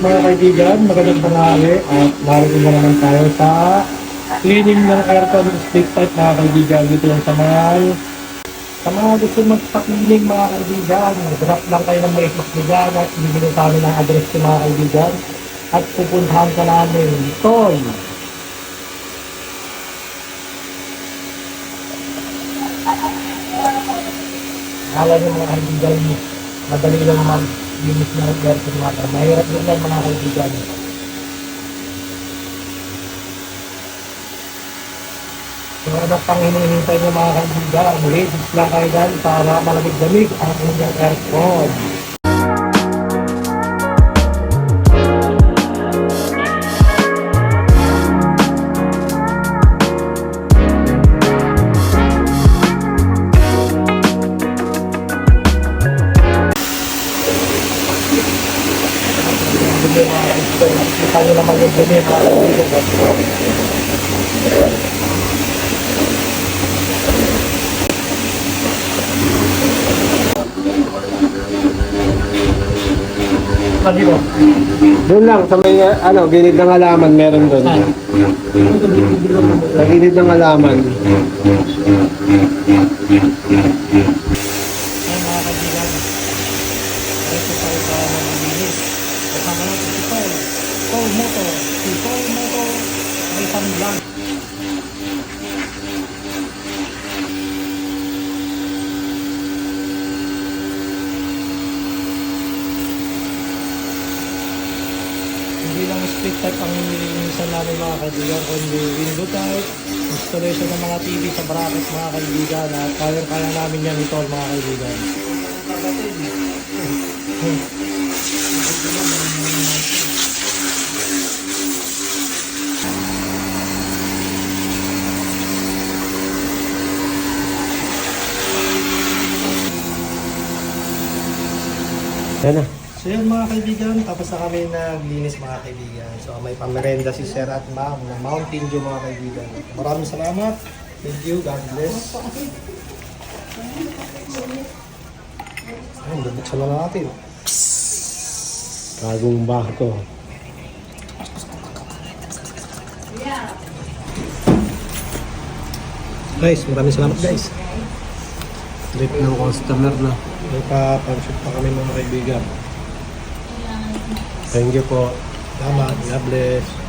mga kaibigan, magandang tanghali at narito na naman tayo sa cleaning ng aircon split type mga kaibigan. Dito lang sa mga gusto magpa-cleaning mga kaibigan, drop lang kayo ng Facebook dyan at bibigyan sa amin ang address ko mga kaibigan at pupuntahan ka namin. Tol! Kala nyo mga kaibigan, madali lang mag-linis ng aircon natin. Mahirap din lang mga kaibigan. So ano pang hinihintay nyo mga kaibigan, ladies lang kayo dyan para malamig-lamig ang inyong aircon. Kita nyo naman yung dumi mga kaibigan. Dito. Doon lang, sa may gilid ng halaman, meron doon. Sa gilid ng halaman. Ay mga kaibigan, ito tayo sa maglinis. Kasama natin si Paul. Paul Moto. Si Paul Moto may sunblock. Hindi lang split type ang nilinisan namin mga kaibigan, kundi window type, installation ng mga TV sa bracket mga kaibigan, at kaya namin yan ito mga kaibigan. Yan na. So yan mga kaibigan, tapos na kami naglinis mga kaibigan. So may pamerenda si Sir at Ma'am ng Mountain Dew mga kaibigan. Maraming salamat. Thank you. God bless. Ayun, bubuksan na natin. Bagong bago. Guys, maraming salamat guys. Trip ng customer na. May pa-shoot pa kami mga kaibigan. Thank you po. Salamat. God bless.